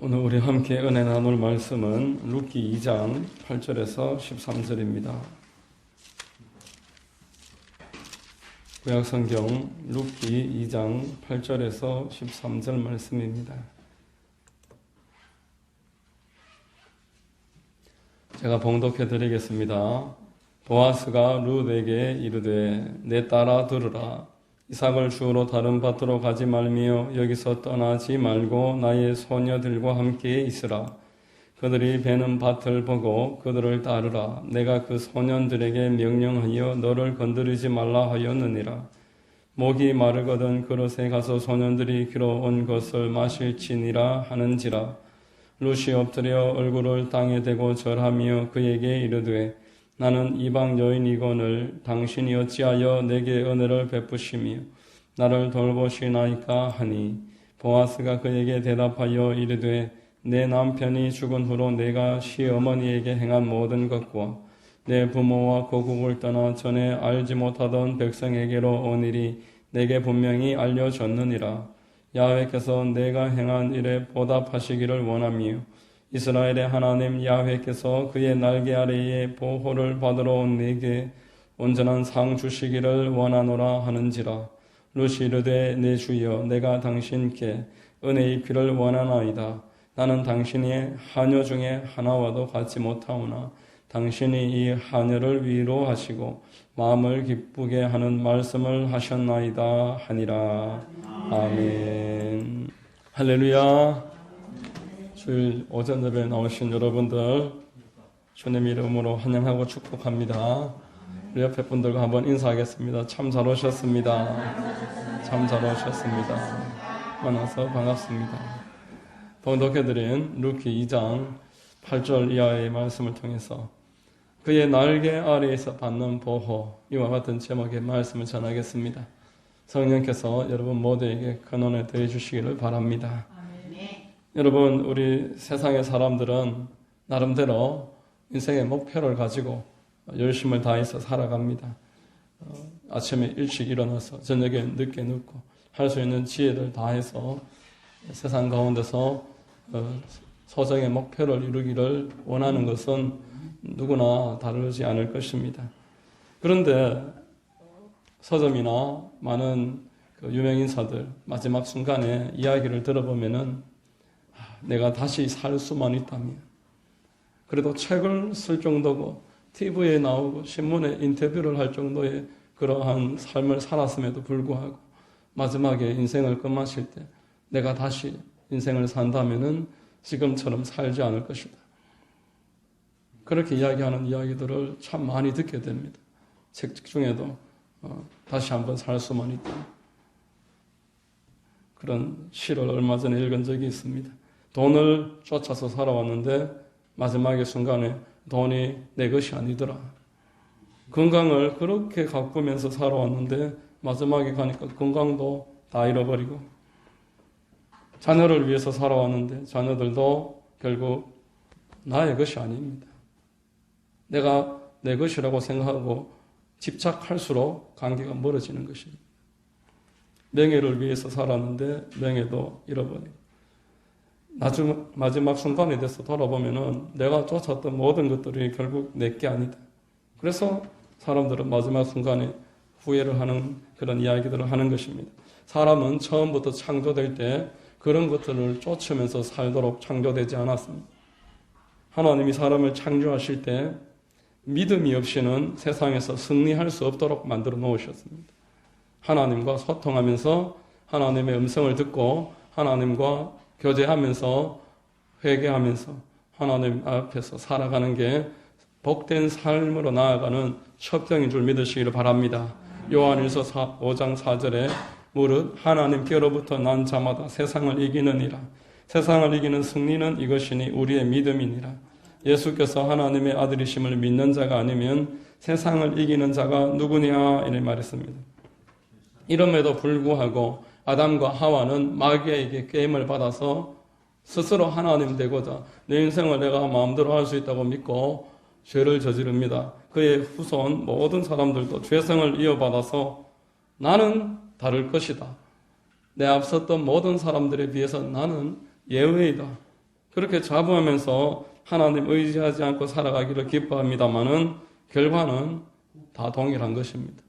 오늘 우리 함께 은혜 나눌 말씀은 룻기 2장 8절에서 13절입니다. 구약성경 룻기 2장 8절에서 13절 말씀입니다. 제가 봉독해 드리겠습니다. 보아스가 룻에게 이르되 내 딸아 들으라. 이삭을 주우러 다른 밭으로 가지 말며 여기서 떠나지 말고 나의 소녀들과 함께 있으라. 그들이 베는 밭을 보고 그들을 따르라. 내가 그 소년들에게 명령하여 너를 건드리지 말라 하였느니라. 목이 마르거든 그릇에 가서 소년들이 길어온 것을 마실지니라 하는지라. 룻이 엎드려 얼굴을 땅에 대고 절하며 그에게 이르되 나는 이방 여인이거늘 당신이 어찌하여 내게 은혜를 베푸시며 나를 돌보시나이까 하니 보아스가 그에게 대답하여 이르되 내 남편이 죽은 후로 내가 시어머니에게 행한 모든 것과 내 부모와 고국을 떠나 전에 알지 못하던 백성에게로 온 일이 내게 분명히 알려졌느니라. 야훼께서 내가 행한 일에 보답하시기를 원하며 이스라엘의 하나님 야훼께서 그의 날개 아래에 보호를 받으러 온 내게 온전한 상 주시기를 원하노라 하는지라. 룻이 이르되 내 주여 내가 당신께 은혜 입기를 원하나이다. 나는 당신의 하녀 중에 하나와도 같지 못하오나 당신이 이 하녀를 위로하시고 마음을 기쁘게 하는 말씀을 하셨나이다 하니라. 아멘. 할렐루야. 주일 오전 예배에 나오신 여러분들 주님 이름으로 환영하고 축복합니다. 우리 옆에 분들과 한번 인사하겠습니다. 참 잘 오셨습니다. 참 잘 오셨습니다. 만나서 반갑습니다. 봉독해드린 룻기 2장 8절 이하의 말씀을 통해서 그의 날개 아래에서 받는 보호, 이와 같은 제목의 말씀을 전하겠습니다. 성령께서 여러분 모두에게 근원에 더해 주시기를 바랍니다. 여러분, 우리 세상의 사람들은 나름대로 인생의 목표를 가지고 열심을 다해서 살아갑니다. 아침에 일찍 일어나서 저녁에 늦게 눕고 할 수 있는 지혜를 다해서 세상 가운데서 소정의 목표를 이루기를 원하는 것은 누구나 다르지 않을 것입니다. 그런데 서점이나 많은 유명인사들 마지막 순간에 이야기를 들어보면은 내가 다시 살 수만 있다면, 그래도 책을 쓸 정도고 TV에 나오고 신문에 인터뷰를 할 정도의 그러한 삶을 살았음에도 불구하고 마지막에 인생을 끝마칠 때 내가 다시 인생을 산다면은 지금처럼 살지 않을 것이다. 그렇게 이야기하는 이야기들을 참 많이 듣게 됩니다. 책 중에도 다시 한번 살 수만 있다. 그런 시를 얼마 전에 읽은 적이 있습니다. 돈을 쫓아서 살아왔는데 마지막의 순간에 돈이 내 것이 아니더라. 건강을 그렇게 가꾸면서 살아왔는데 마지막에 가니까 건강도 다 잃어버리고, 자녀를 위해서 살아왔는데 자녀들도 결국 나의 것이 아닙니다. 내가 내 것이라고 생각하고 집착할수록 관계가 멀어지는 것입니다. 명예를 위해서 살았는데 명예도 잃어버리고, 마지막 순간에 돼서 돌아보면은 내가 쫓았던 모든 것들이 결국 내게 아니다. 그래서 사람들은 마지막 순간에 후회를 하는 그런 이야기들을 하는 것입니다. 사람은 처음부터 창조될 때 그런 것들을 쫓으면서 살도록 창조되지 않았습니다. 하나님이 사람을 창조하실 때 믿음이 없이는 세상에서 승리할 수 없도록 만들어 놓으셨습니다. 하나님과 소통하면서 하나님의 음성을 듣고 하나님과 교제하면서 회개하면서 하나님 앞에서 살아가는 게 복된 삶으로 나아가는 첩정인 줄 믿으시기를 바랍니다. 요한일서 5장 4절에 무릇 하나님께로부터 난 자마다 세상을 이기느니라. 세상을 이기는 승리는 이것이니 우리의 믿음이니라. 예수께서 하나님의 아들이심을 믿는 자가 아니면 세상을 이기는 자가 누구냐 이렇게 말했습니다. 이름에도 불구하고 아담과 하와는 마귀에게 게임을 받아서 스스로 하나님 되고자 내 인생을 내가 마음대로 할 수 있다고 믿고 죄를 저지릅니다. 그의 후손 모든 사람들도 죄성을 이어받아서 나는 다를 것이다. 내 앞섰던 모든 사람들에 비해서 나는 예외이다. 그렇게 자부하면서 하나님 의지하지 않고 살아가기를 기뻐합니다마는 결과는 다 동일한 것입니다.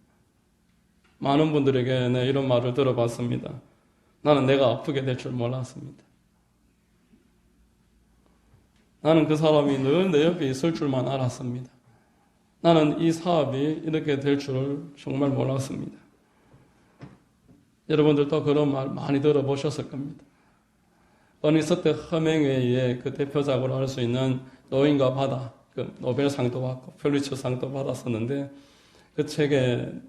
많은 분들에게 이런 말을 들어봤습니다. 나는 내가 아프게 될 줄 몰랐습니다. 나는 그 사람이 늘 내 옆에 있을 줄만 알았습니다. 나는 이 사업이 이렇게 될 줄 정말 몰랐습니다. 여러분들도 그런 말 많이 들어보셨을 겁니다. 어니스트 허밍웨이의 그 대표작으로 할 수 있는 노인과 바다, 그 노벨상도 받고 퓰리처상도 받았었는데 그 책의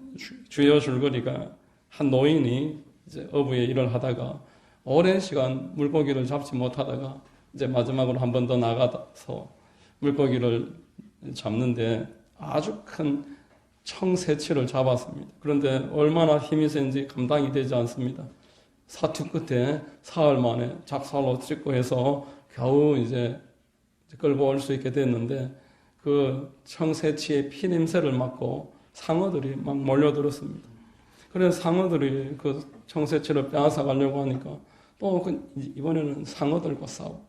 주요 줄거리가 한 노인이 이제 어부의 일을 하다가 오랜 시간 물고기를 잡지 못하다가 이제 마지막으로 한 번 더 나가서 물고기를 잡는데 아주 큰 청새치를 잡았습니다. 그런데 얼마나 힘이 센지 감당이 되지 않습니다. 사투 끝에 사흘 만에 작살로 찍고 해서 겨우 이제 끌고 올 수 있게 됐는데 그 청새치의 피 냄새를 맡고 상어들이 막 몰려들었습니다. 그래서 상어들이 그 청새치를 빼앗아 가려고 하니까 또 이번에는 상어들과 싸워.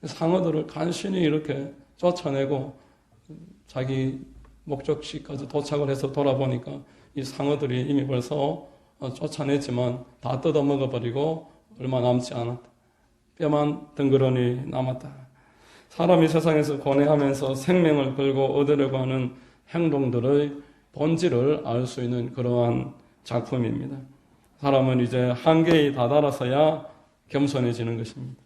상어들을 간신히 이렇게 쫓아내고 자기 목적지까지 도착을 해서 돌아보니까 이 상어들이 이미 벌써 쫓아냈지만 다 뜯어먹어버리고 얼마 남지 않았다. 뼈만 덩그러니 남았다. 사람이 세상에서 고뇌하면서 생명을 걸고 얻으려고 하는 행동들의 본질을 알 수 있는 그러한 작품입니다. 사람은 이제 한계에 다다라서야 겸손해지는 것입니다.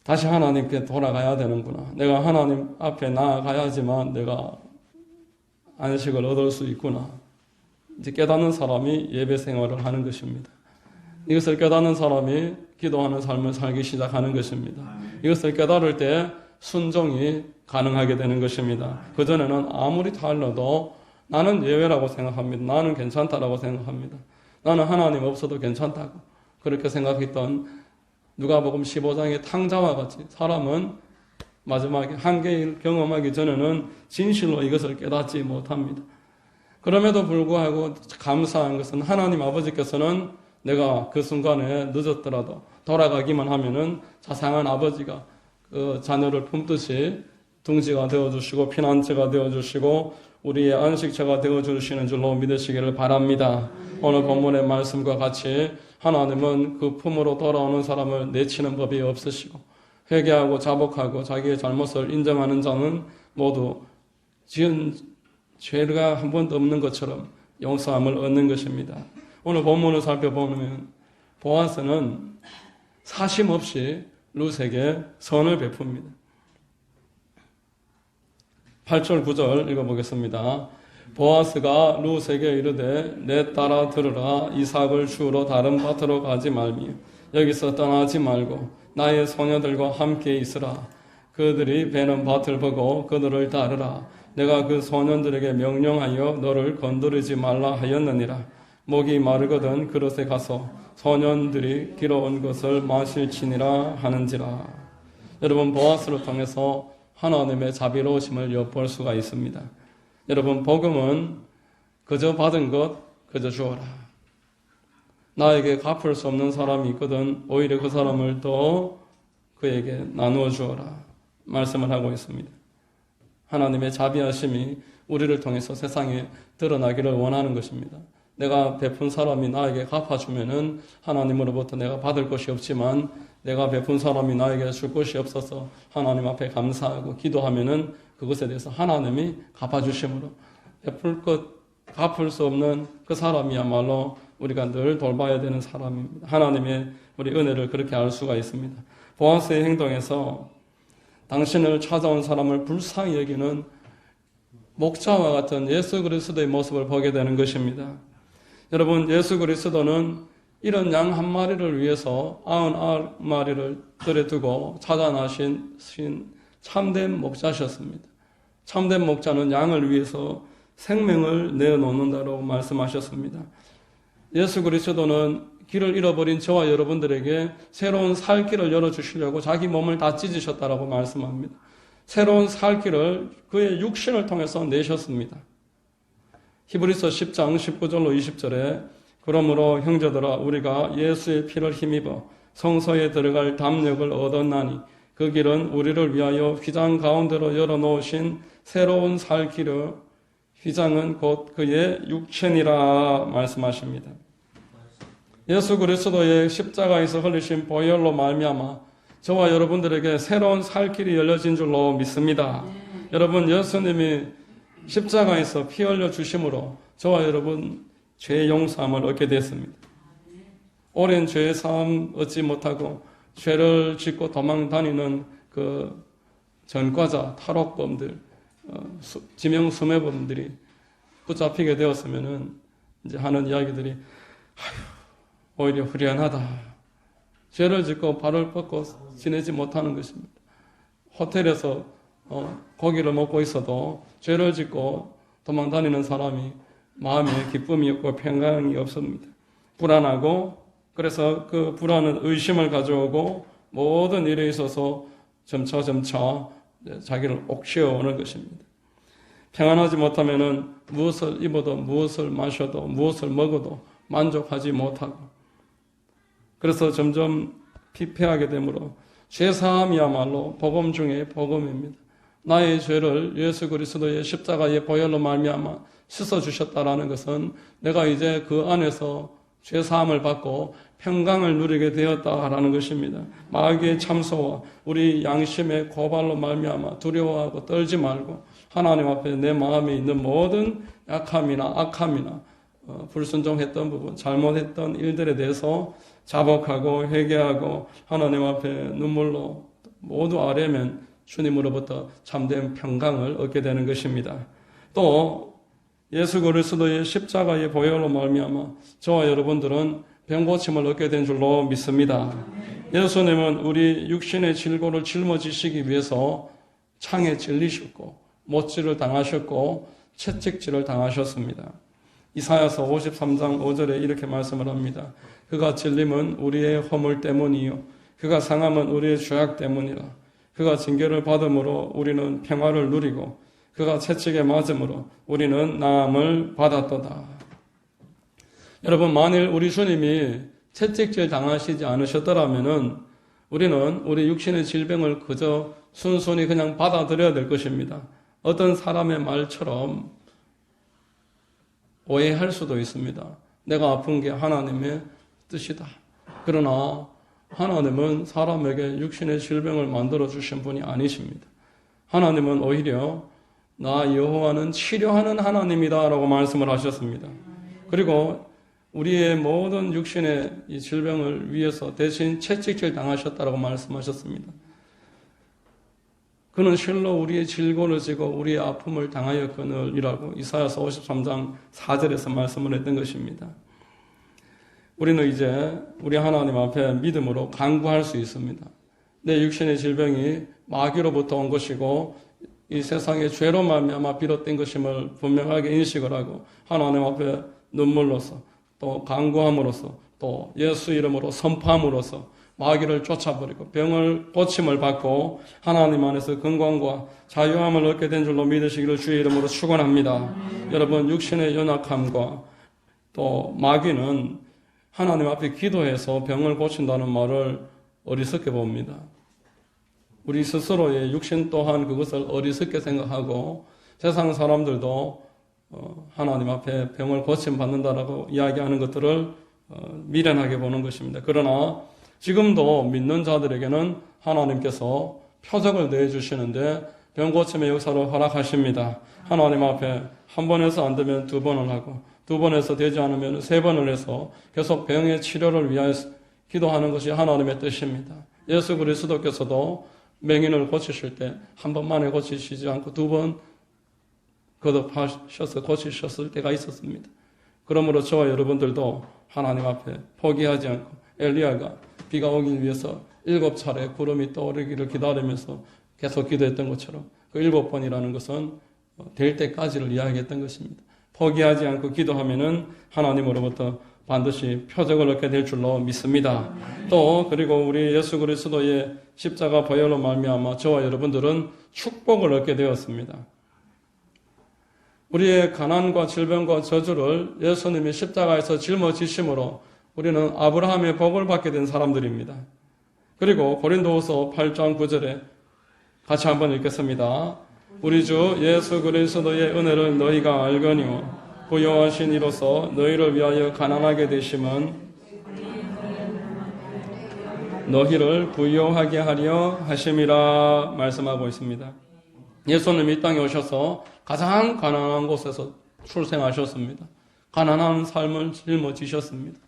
다시 하나님께 돌아가야 되는구나. 내가 하나님 앞에 나아가야지만 내가 안식을 얻을 수 있구나. 이제 깨닫는 사람이 예배 생활을 하는 것입니다. 이것을 깨닫는 사람이 기도하는 삶을 살기 시작하는 것입니다. 이것을 깨달을 때 순종이 가능하게 되는 것입니다. 그전에는 아무리 달라도 나는 예외라고 생각합니다. 나는 괜찮다라고 생각합니다. 나는 하나님 없어도 괜찮다고 그렇게 생각했던 누가복음 15장의 탕자와 같이 사람은 마지막에 한계를 경험하기 전에는 진실로 이것을 깨닫지 못합니다. 그럼에도 불구하고 감사한 것은 하나님 아버지께서는 내가 그 순간에 늦었더라도 돌아가기만 하면은 자상한 아버지가 그 자녀를 품듯이 둥지가 되어주시고 피난처가 되어주시고 우리의 안식처가 되어주시는 줄로 믿으시기를 바랍니다. 오늘 본문의 말씀과 같이 하나님은 그 품으로 돌아오는 사람을 내치는 법이 없으시고 회개하고 자복하고 자기의 잘못을 인정하는 자는 모두 지은 죄가 한 번도 없는 것처럼 용서함을 얻는 것입니다. 오늘 본문을 살펴보면 보아스는 사심 없이 룻에게 선을 베풉니다. 8절 9절 읽어보겠습니다. 보아스가 룻에게 이르되 내 딸아 들으라. 이삭을 주우러 다른 밭으로 가지 말며 여기서 떠나지 말고 나의 소녀들과 함께 있으라. 그들이 베는 밭을 보고 그들을 따르라. 내가 그 소년들에게 명령하여 너를 건드리지 말라 하였느니라. 목이 마르거든 그릇에 가서 소년들이 길어온 것을 마실지니라 하는지라. 여러분, 보아스를 통해서 하나님의 자비로우심을 엿볼 수가 있습니다. 여러분, 복음은 그저 받은 것 그저 주어라. 나에게 갚을 수 없는 사람이 있거든 오히려 그 사람을 더 그에게 나누어 주어라 말씀을 하고 있습니다. 하나님의 자비하심이 우리를 통해서 세상에 드러나기를 원하는 것입니다. 내가 베푼 사람이 나에게 갚아주면은 하나님으로부터 내가 받을 것이 없지만 내가 베푼 사람이 나에게 줄 것이 없어서 하나님 앞에 감사하고 기도하면은 그것에 대해서 하나님이 갚아주심으로 베풀 것 갚을 수 없는 그 사람이야말로 우리가 늘 돌봐야 되는 사람입니다. 하나님의 우리 은혜를 그렇게 알 수가 있습니다. 보아스의 행동에서 당신을 찾아온 사람을 불쌍히 여기는 목자와 같은 예수 그리스도의 모습을 보게 되는 것입니다. 여러분, 예수 그리스도는 이런 양 한 마리를 위해서 99마리를 들여두고 찾아나신 참된 목자셨습니다. 참된 목자는 양을 위해서 생명을 내어놓는다고 말씀하셨습니다. 예수 그리스도는 길을 잃어버린 저와 여러분들에게 새로운 살 길을 열어주시려고 자기 몸을 다 찢으셨다라고 말씀합니다. 새로운 살 길을 그의 육신을 통해서 내셨습니다. 히브리서 10장 19절로 20절에 그러므로 형제들아 우리가 예수의 피를 힘입어 성소에 들어갈 담력을 얻었나니 그 길은 우리를 위하여 휘장 가운데로 열어놓으신 새로운 살 길이요 휘장은 곧 그의 육체니라 말씀하십니다. 예수 그리스도의 십자가에서 흘리신 보혈로 말미암아 저와 여러분들에게 새로운 살 길이 열려진 줄로 믿습니다. 여러분, 예수님이 십자가에서 피 흘려 주심으로 저와 여러분 죄 용서함을 얻게 됐습니다. 오랜 죄 사함 얻지 못하고 죄를 짓고 도망 다니는 그 전과자, 탈옥범들, 지명 수매범들이 붙잡히게 되었으면은 이제 하는 이야기들이 오히려 후련하다. 죄를 짓고 발을 뻗고 지내지 못하는 것입니다. 호텔에서 고기를 먹고 있어도 죄를 짓고 도망 다니는 사람이 마음에 기쁨이 없고 평강이 없습니다. 불안하고 그래서 그 불안은 의심을 가져오고 모든 일에 있어서 점차 자기를 옥죄어오는 것입니다. 평안하지 못하면은 무엇을 입어도 무엇을 마셔도 무엇을 먹어도 만족하지 못하고 그래서 점점 피폐하게 되므로 죄사함이야말로 복음 중에 복음입니다. 나의 죄를 예수 그리스도의 십자가의 보혈로 말미암아 씻어주셨다라는 것은 내가 이제 그 안에서 죄사함을 받고 평강을 누리게 되었다라는 것입니다. 마귀의 참소와 우리 양심의 고발로 말미암아 두려워하고 떨지 말고 하나님 앞에 내 마음에 있는 모든 약함이나 악함이나 불순종했던 부분, 잘못했던 일들에 대해서 자복하고 회개하고 하나님 앞에 눈물로 모두 아뢰면 주님으로부터 참된 평강을 얻게 되는 것입니다. 또 예수 그리스도의 십자가의 보혈로 말미암아 저와 여러분들은 병고침을 얻게 된 줄로 믿습니다. 예수님은 우리 육신의 질고를 짊어지시기 위해서 창에 찔리셨고 못질을 당하셨고 채찍질을 당하셨습니다. 이사야서 53장 5절에 이렇게 말씀을 합니다. 그가 찔림은 우리의 허물 때문이요 그가 상함은 우리의 죄악 때문이라. 그가 징계를 받음으로 우리는 평화를 누리고 그가 채찍에 맞음으로 우리는 나음을 받았도다. 여러분, 만일 우리 주님이 채찍질 당하시지 않으셨더라면은 우리는 우리 육신의 질병을 그저 순순히 그냥 받아들여야 될 것입니다. 어떤 사람의 말처럼 오해할 수도 있습니다. 내가 아픈 게 하나님의 뜻이다. 그러나 하나님은 사람에게 육신의 질병을 만들어 주신 분이 아니십니다. 하나님은 오히려 나 여호와는 치료하는 하나님이다 라고 말씀을 하셨습니다. 그리고 우리의 모든 육신의 이 질병을 위해서 대신 채찍질 당하셨다라고 말씀하셨습니다. 그는 실로 우리의 질고를 지고 우리의 아픔을 당하였거늘이라고 이사야서 53장 4절에서 말씀을 했던 것입니다. 우리는 이제 우리 하나님 앞에 믿음으로 간구할 수 있습니다. 내 육신의 질병이 마귀로부터 온 것이고 이 세상의 죄로 말미암아 비롯된 것임을 분명하게 인식을 하고 하나님 앞에 눈물로서 또 간구함으로써 또 예수 이름으로 선포함으로써 마귀를 쫓아버리고 병을 고침을 받고 하나님 안에서 건강과 자유함을 얻게 된 줄로 믿으시기를 주의 이름으로 축원합니다. 여러분, 육신의 연약함과 또 마귀는 하나님 앞에 기도해서 병을 고친다는 말을 어리석게 봅니다. 우리 스스로의 육신 또한 그것을 어리석게 생각하고 세상 사람들도 하나님 앞에 병을 고침받는다라고 이야기하는 것들을 미련하게 보는 것입니다. 그러나 지금도 믿는 자들에게는 하나님께서 표적을 내주시는데 병고침의 역사를 허락하십니다. 하나님 앞에 한 번에서 안 되면 두 번을 하고 두 번에서 되지 않으면 세 번을 해서 계속 병의 치료를 위하여 기도하는 것이 하나님의 뜻입니다. 예수 그리스도께서도 맹인을 고치실 때 한 번만에 고치시지 않고 두 번 거듭하셔서 고치셨을 때가 있었습니다. 그러므로 저와 여러분들도 하나님 앞에 포기하지 않고 엘리야가 비가 오기 위해서 7차례 구름이 떠오르기를 기다리면서 계속 기도했던 것처럼 그 7번이라는 것은 될 때까지를 이야기했던 것입니다. 포기하지 않고 기도하면은 하나님으로부터 반드시 표적을 얻게 될 줄로 믿습니다. 또 그리고 우리 예수 그리스도의 십자가 보혈로 말미암아 저와 여러분들은 축복을 얻게 되었습니다. 우리의 가난과 질병과 저주를 예수님이 십자가에서 짊어지심으로 우리는 아브라함의 복을 받게 된 사람들입니다. 그리고 고린도후서 8장 9절에 같이 한번 읽겠습니다. 우리 주 예수 그리스도의 은혜를 너희가 알거니와 부요하신 이로써 너희를 위하여 가난하게 되심은 너희를 부요하게 하려 하심이라 말씀하고 있습니다. 예수님 이 땅에 오셔서 가장 가난한 곳에서 출생하셨습니다. 가난한 삶을 짊어지셨습니다.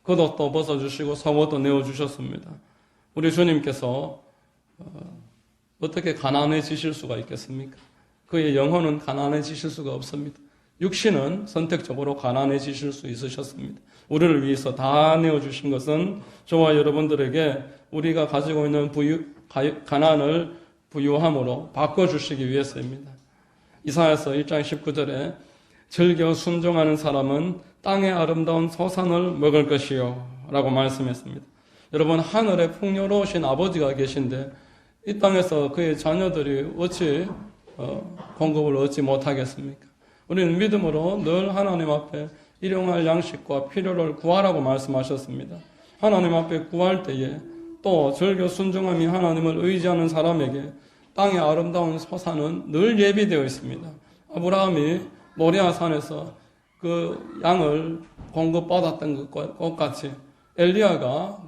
겉옷도 벗어주시고 속옷도 내어주셨습니다. 우리 주님께서 어떻게 가난해지실 수가 있겠습니까? 그의 영혼은 가난해지실 수가 없습니다. 육신은 선택적으로 가난해지실 수 있으셨습니다. 우리를 위해서 다 내어주신 것은 저와 여러분들에게 우리가 가지고 있는 가난을 부유함으로 바꿔주시기 위해서입니다. 이사야서 1장 19절에 즐겨 순종하는 사람은 땅의 아름다운 소산을 먹을 것이요 라고 말씀했습니다. 여러분, 하늘에 풍요로우신 아버지가 계신데 이 땅에서 그의 자녀들이 어찌 공급을 얻지 못하겠습니까? 우리는 믿음으로 늘 하나님 앞에 일용할 양식과 필요를 구하라고 말씀하셨습니다. 하나님 앞에 구할 때에 또 즐겨 순종함이 하나님을 의지하는 사람에게 땅의 아름다운 소산은 늘 예비되어 있습니다. 아브라함이 모리아산에서 그 양을 공급받았던 것과 같이 엘리야가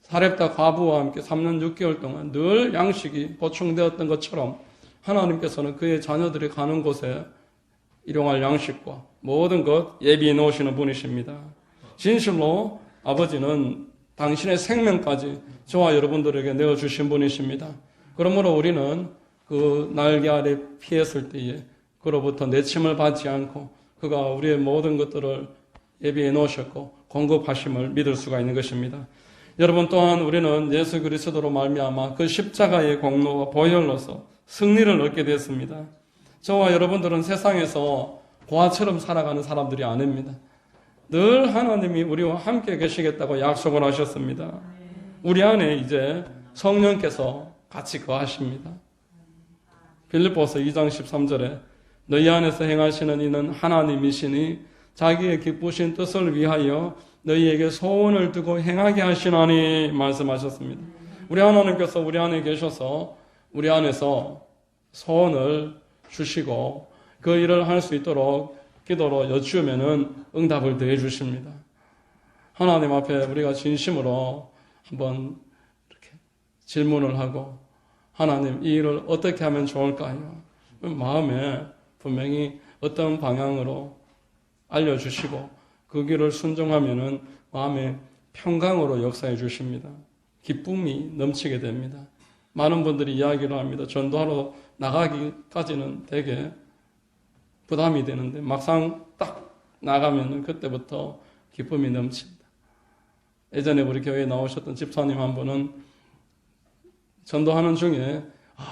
사렙다 과부와 함께 3년 6개월 동안 늘 양식이 보충되었던 것처럼 하나님께서는 그의 자녀들이 가는 곳에 일용할 양식과 모든 것 예비해 놓으시는 분이십니다. 진실로 아버지는 당신의 생명까지 저와 여러분들에게 내어주신 분이십니다. 그러므로 우리는 그 날개 아래 피했을 때에 그로부터 내침을 받지 않고 그가 우리의 모든 것들을 예비해 놓으셨고 공급하심을 믿을 수가 있는 것입니다. 여러분, 또한 우리는 예수 그리스도로 말미암아 그 십자가의 공로와 보혈로서 승리를 얻게 됐습니다. 저와 여러분들은 세상에서 고아처럼 살아가는 사람들이 아닙니다. 늘 하나님이 우리와 함께 계시겠다고 약속을 하셨습니다. 우리 안에 이제 성령께서 같이 거하십니다. 빌립보서 2장 13절에 너희 안에서 행하시는 이는 하나님이시니 자기의 기쁘신 뜻을 위하여 너희에게 소원을 두고 행하게 하시나니 말씀하셨습니다. 우리 하나님께서 우리 안에 계셔서 우리 안에서 소원을 주시고 그 일을 할 수 있도록 기도로 여쭈면은 응답을 더해 주십니다. 하나님 앞에 우리가 진심으로 한번 이렇게 질문을 하고 하나님, 이 일을 어떻게 하면 좋을까요? 마음에 분명히 어떤 방향으로 알려주시고 그 길을 순종하면은 마음에 평강으로 역사해 주십니다. 기쁨이 넘치게 됩니다. 많은 분들이 이야기를 합니다. 전도하러 나가기까지는 되게 부담이 되는데 막상 딱 나가면은 그때부터 기쁨이 넘칩니다. 예전에 우리 교회에 나오셨던 집사님 한 분은 전도하는 중에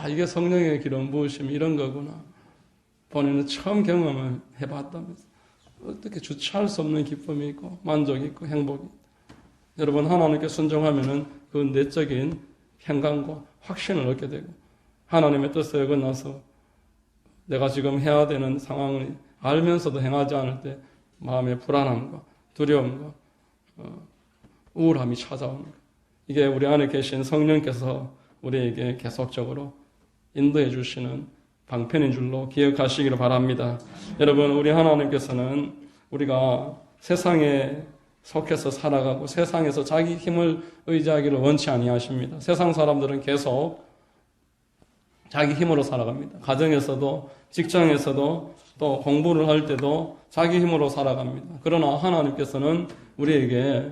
이게 성령의 기름 부으심 이런 거구나. 본인은 처음 경험을 해봤다면서 어떻게 주체할 수 없는 기쁨이 있고 만족이 있고 행복이 있고. 여러분, 하나님께 순종하면은 그 내적인 평강과 확신을 얻게 되고 하나님의 뜻에 어긋나서 내가 지금 해야 되는 상황을 알면서도 행하지 않을 때 마음의 불안함과 두려움과 우울함이 찾아오는 것. 이게 우리 안에 계신 성령께서 우리에게 계속적으로 인도해 주시는 방편인 줄로 기억하시기를 바랍니다. 여러분, 우리 하나님께서는 우리가 세상에 속해서 살아가고 세상에서 자기 힘을 의지하기를 원치 아니하십니다. 세상 사람들은 계속 자기 힘으로 살아갑니다. 가정에서도 직장에서도 또 공부를 할 때도 자기 힘으로 살아갑니다. 그러나 하나님께서는 우리에게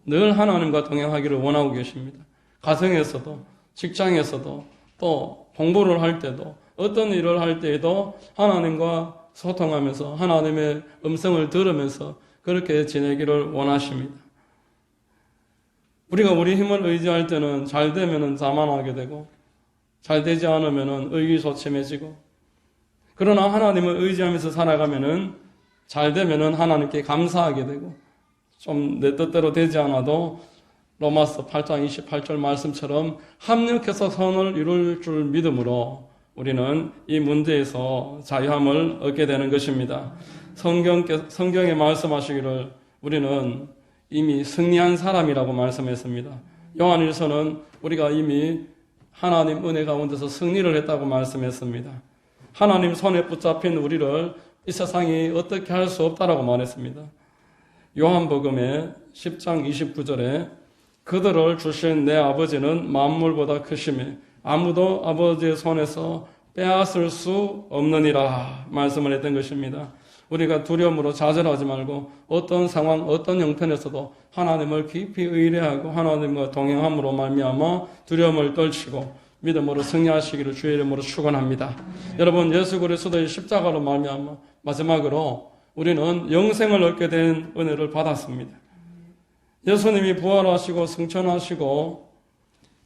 늘 하나님과 동행하기를 원하고 계십니다. 가정에서도 직장에서도 또 공부를 할 때도 어떤 일을 할 때에도 하나님과 소통하면서 하나님의 음성을 들으면서 그렇게 지내기를 원하십니다. 우리가 우리 힘을 의지할 때는 잘 되면은 자만하게 되고 잘 되지 않으면은 의기소침해지고, 그러나 하나님을 의지하면서 살아가면은 잘 되면은 하나님께 감사하게 되고, 좀 내 뜻대로 되지 않아도 로마서 8장 28절 말씀처럼 합력해서 선을 이룰 줄 믿음으로 우리는 이 문제에서 자유함을 얻게 되는 것입니다. 성경에 말씀하시기를 우리는 이미 승리한 사람이라고 말씀했습니다. 요한일서는 우리가 이미 하나님 은혜 가운데서 승리를 했다고 말씀했습니다. 하나님 손에 붙잡힌 우리를 이 세상이 어떻게 할 수 없다라고 말했습니다. 요한복음의 10장 29절에 그들을 주신 내 아버지는 만물보다 크심에 아무도 아버지의 손에서 빼앗을 수 없느니라 말씀을 했던 것입니다. 우리가 두려움으로 좌절하지 말고 어떤 상황, 어떤 형편에서도 하나님을 깊이 의뢰하고 하나님과 동행함으로 말미암아 두려움을 떨치고 믿음으로 승리하시기를 주의 이름으로 축원합니다. 여러분, 예수 그리스도의 십자가로 말미암아 마지막으로 우리는 영생을 얻게 된 은혜를 받았습니다. 예수님이 부활하시고 승천하시고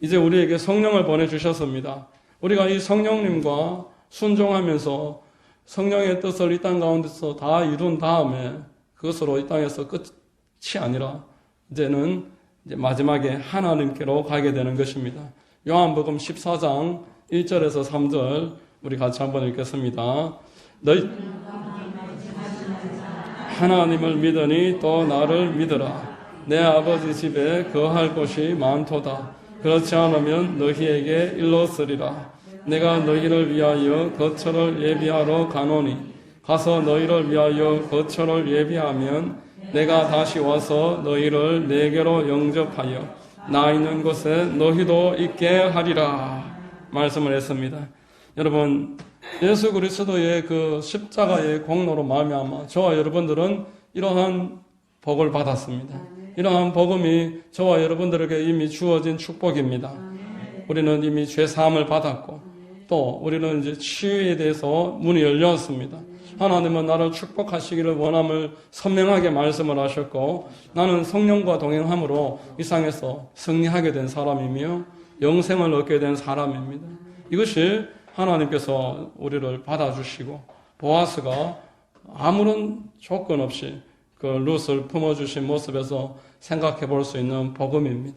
이제 우리에게 성령을 보내주셨습니다. 우리가 이 성령님과 순종하면서 성령의 뜻을 이 땅 가운데서 다 이룬 다음에 그것으로 이 땅에서 끝이 아니라 이제는 마지막에 하나님께로 가게 되는 것입니다. 요한복음 14장 1절에서 3절 우리 같이 한번 읽겠습니다. 너희 하나님을 믿으니 또 나를 믿으라. 내 아버지 집에 거할 곳이 많도다. 그렇지 않으면 너희에게 일렀으리라. 내가 너희를 위하여 거처를 예비하러 가노니 가서 너희를 위하여 거처를 예비하면 내가 다시 와서 너희를 내게로 영접하여 나 있는 곳에 너희도 있게 하리라 말씀을 했습니다. 여러분, 예수 그리스도의 그 십자가의 공로로 말미암아 저와 여러분들은 이러한 복을 받았습니다. 이러한 복음이 저와 여러분들에게 이미 주어진 축복입니다. 우리는 이미 죄 사함을 받았고 또 우리는 이제 치유에 대해서 문이 열렸습니다. 하나님은 나를 축복하시기를 원함을 선명하게 말씀을 하셨고 나는 성령과 동행함으로 이 상에서 승리하게 된 사람이며 영생을 얻게 된 사람입니다. 이것이 하나님께서 우리를 받아주시고 보아스가 아무런 조건 없이 그 룻을 품어주신 모습에서 생각해 볼 수 있는 복음입니다.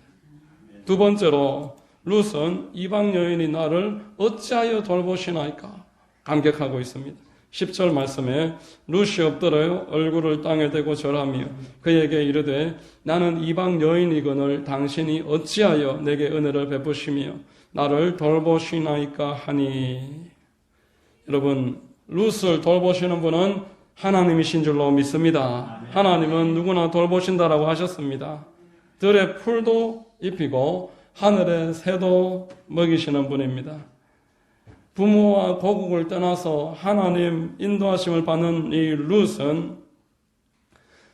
두 번째로 룻은 이방 여인이 나를 어찌하여 돌보시나이까 감격하고 있습니다. 10절 말씀에 룻이 엎드려 얼굴을 땅에 대고 절하며 그에게 이르되 나는 이방 여인이거늘 당신이 어찌하여 내게 은혜를 베푸시며 나를 돌보시나이까 하니. 여러분, 룻을 돌보시는 분은 하나님이신 줄로 믿습니다. 하나님은 누구나 돌보신다라고 하셨습니다. 들의 풀도 입히고 하늘의 새도 먹이시는 분입니다. 부모와 고국을 떠나서 하나님 인도하심을 받는 이 룻은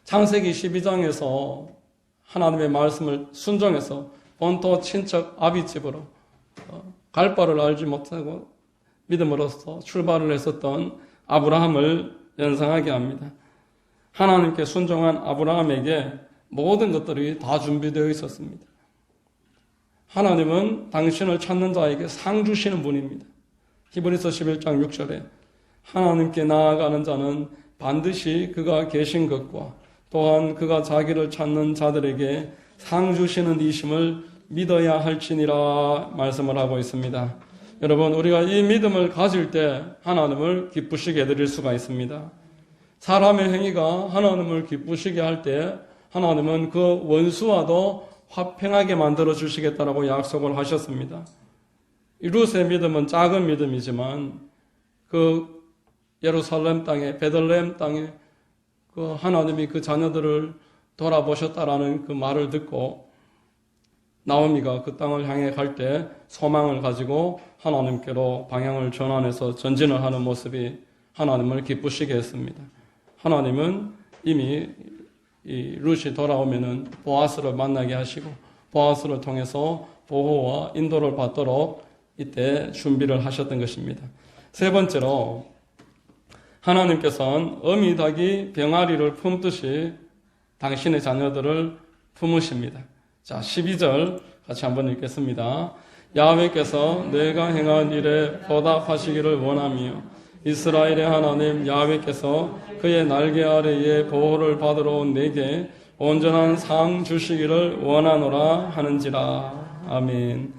창세기 12장에서 하나님의 말씀을 순종해서 본토 친척 아비집으로 갈 바를 알지 못하고 믿음으로써 출발을 했었던 아브라함을 연상하게 합니다. 하나님께 순종한 아브라함에게 모든 것들이 다 준비되어 있었습니다. 하나님은 당신을 찾는 자에게 상 주시는 분입니다. 히브리서 11장 6절에 하나님께 나아가는 자는 반드시 그가 계신 것과 또한 그가 자기를 찾는 자들에게 상 주시는 이심을 믿어야 할지니라 말씀을 하고 있습니다. 여러분, 우리가 이 믿음을 가질 때 하나님을 기쁘시게 해드릴 수가 있습니다. 사람의 행위가 하나님을 기쁘시게 할 때 하나님은 그 원수와도 화평하게 만들어 주시겠다라고 약속을 하셨습니다. 이 룻의 믿음은 작은 믿음이지만 그 예루살렘 땅에 베들레헴 땅에 그 하나님이 그 자녀들을 돌아보셨다라는 그 말을 듣고 나오미가 그 땅을 향해 갈 때 소망을 가지고 하나님께로 방향을 전환해서 전진을 하는 모습이 하나님을 기쁘시게 했습니다. 하나님은 이미 이 룻이 돌아오면은 보아스를 만나게 하시고 보아스를 통해서 보호와 인도를 받도록 이때 준비를 하셨던 것입니다. 세 번째로 하나님께서는 어미 닭이 병아리를 품듯이 당신의 자녀들을 품으십니다. 자, 12절 같이 한번 읽겠습니다. 야훼께서 내가 행한 일에 보답하시기를 원하며 이스라엘의 하나님 야훼께서 그의 날개 아래에 보호를 받으러 온 내게 온전한 상 주시기를 원하노라 하는지라. 아멘.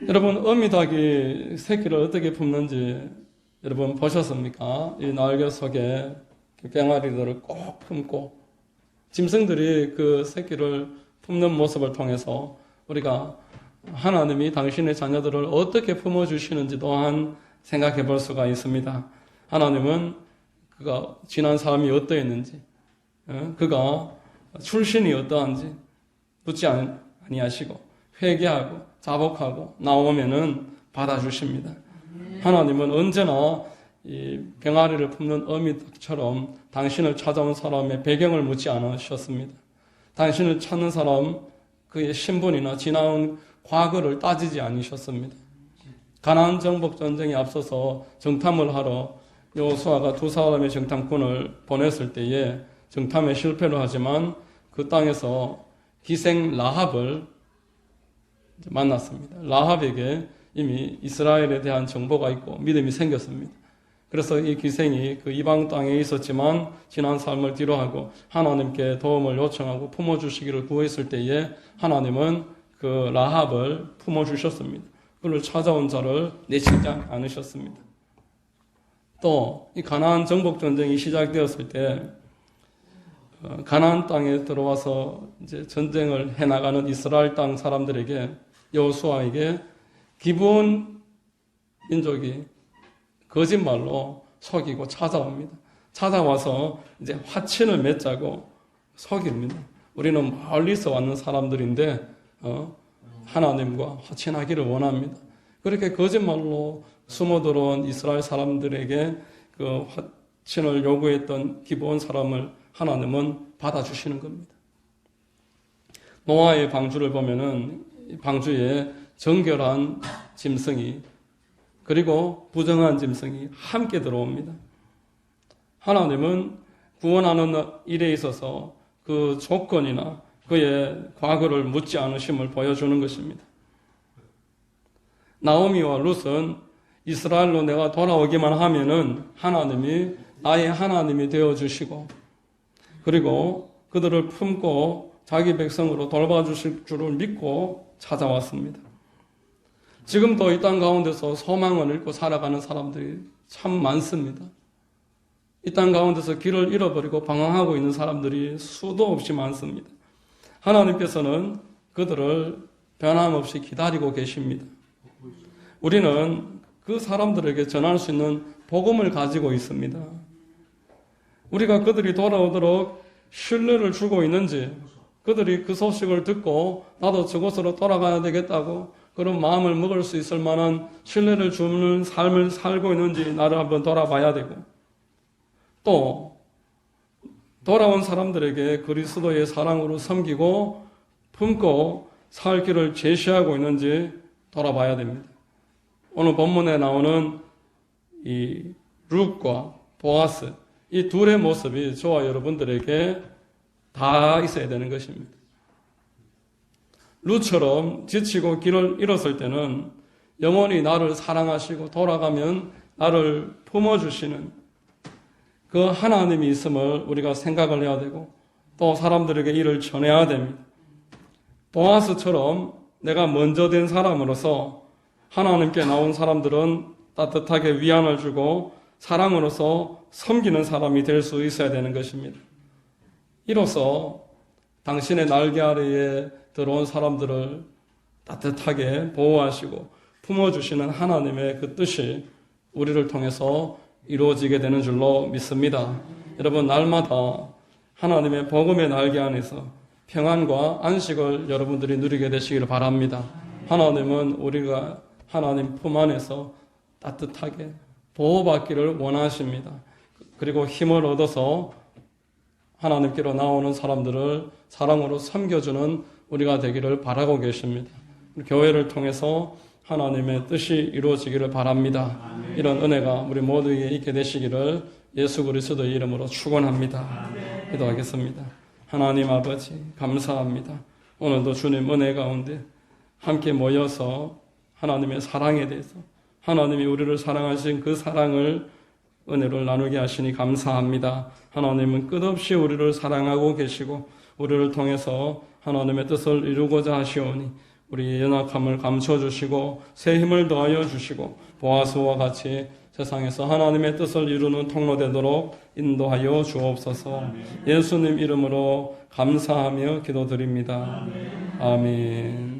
여러분, 어미닭이 새끼를 어떻게 품는지 여러분 보셨습니까? 이 날개 속에 병아리들을 꼭 품고 짐승들이 그 새끼를 품는 모습을 통해서 우리가 하나님이 당신의 자녀들을 어떻게 품어주시는지 또한 생각해 볼 수가 있습니다. 하나님은 그가 지난 삶이 어떠했는지, 그가 출신이 어떠한지 묻지 아니하시고 회개하고 자복하고 나오면은 받아주십니다. 하나님은 언제나 이 병아리를 품는 어미처럼 당신을 찾아온 사람의 배경을 묻지 않으셨습니다. 당신을 찾는 사람 그의 신분이나 지나온 과거를 따지지 않으셨습니다. 가나안 정복 전쟁에 앞서서 정탐을 하러 여호수아가 두 사람의 정탐꾼을 보냈을 때에 정탐에 실패를 하지만 그 땅에서 기생 라합을 만났습니다. 라합에게 이미 이스라엘에 대한 정보가 있고 믿음이 생겼습니다. 그래서 이 기생이 그 이방 땅에 있었지만 지난 삶을 뒤로하고 하나님께 도움을 요청하고 품어주시기를 구했을 때에 하나님은 그 라합을 품어주셨습니다. 그를 찾아온 자를 내치지 않으셨습니다. 또 이 가나안 정복 전쟁이 시작되었을 때 가나안 땅에 들어와서 이제 전쟁을 해나가는 이스라엘 땅 사람들에게 여호수아에게 기브온 민족이 거짓말로 속이고 찾아옵니다. 찾아와서 이제 화친을 맺자고 속입니다. 우리는 멀리서 왔는 사람들인데 하나님과 화친하기를 원합니다. 그렇게 거짓말로 숨어 들어온 이스라엘 사람들에게 그 화친을 요구했던 기브온 사람을 하나님은 받아주시는 겁니다. 노아의 방주를 보면은 방주에 정결한 짐승이 그리고 부정한 짐승이 함께 들어옵니다. 하나님은 구원하는 일에 있어서 그 조건이나 그의 과거를 묻지 않으심을 보여주는 것입니다. 나오미와 룻은 이스라엘로 내가 돌아오기만 하면은 하나님이 나의 하나님이 되어주시고 그리고 그들을 품고 자기 백성으로 돌봐주실 줄을 믿고 찾아왔습니다. 지금도 이 땅 가운데서 소망을 잃고 살아가는 사람들이 참 많습니다. 이 땅 가운데서 길을 잃어버리고 방황하고 있는 사람들이 수도 없이 많습니다. 하나님께서는 그들을 변함없이 기다리고 계십니다. 우리는 그 사람들에게 전할 수 있는 복음을 가지고 있습니다. 우리가 그들이 돌아오도록 신뢰를 주고 있는지, 그들이 그 소식을 듣고 나도 저곳으로 돌아가야 되겠다고 그런 마음을 먹을 수 있을 만한 신뢰를 주는 삶을 살고 있는지 나를 한번 돌아봐야 되고, 또 돌아온 사람들에게 그리스도의 사랑으로 섬기고 품고 살 길을 제시하고 있는지 돌아봐야 됩니다. 오늘 본문에 나오는 이 룻과 보아스, 이 둘의 모습이 저와 여러분들에게 다 있어야 되는 것입니다. 룻처럼 지치고 길을 잃었을 때는 영원히 나를 사랑하시고 돌아가면 나를 품어주시는 그 하나님이 있음을 우리가 생각을 해야 되고 또 사람들에게 이를 전해야 됩니다. 보아스처럼 내가 먼저 된 사람으로서 하나님께 나온 사람들은 따뜻하게 위안을 주고 사랑으로서 섬기는 사람이 될 수 있어야 되는 것입니다. 이로써 당신의 날개 아래에 들어온 사람들을 따뜻하게 보호하시고 품어주시는 하나님의 그 뜻이 우리를 통해서 이루어지게 되는 줄로 믿습니다. 여러분, 날마다 하나님의 복음의 날개 안에서 평안과 안식을 여러분들이 누리게 되시기를 바랍니다. 하나님은 우리가 하나님 품 안에서 따뜻하게 보호받기를 원하십니다. 그리고 힘을 얻어서 하나님께로 나오는 사람들을 사랑으로 섬겨주는 우리가 되기를 바라고 계십니다. 교회를 통해서 하나님의 뜻이 이루어지기를 바랍니다. 아멘. 이런 은혜가 우리 모두에게 있게 되시기를 예수 그리스도의 이름으로 축원합니다. 기도하겠습니다. 하나님 아버지 감사합니다. 오늘도 주님 은혜 가운데 함께 모여서 하나님의 사랑에 대해서 하나님이 우리를 사랑하신 그 사랑을 은혜를 나누게 하시니 감사합니다. 하나님은 끝없이 우리를 사랑하고 계시고 우리를 통해서 하나님의 뜻을 이루고자 하시오니 우리의 연약함을 감춰주시고 새 힘을 더하여 주시고 보아스와 같이 세상에서 하나님의 뜻을 이루는 통로되도록 인도하여 주옵소서. 예수님 이름으로 감사하며 기도드립니다. 아멘.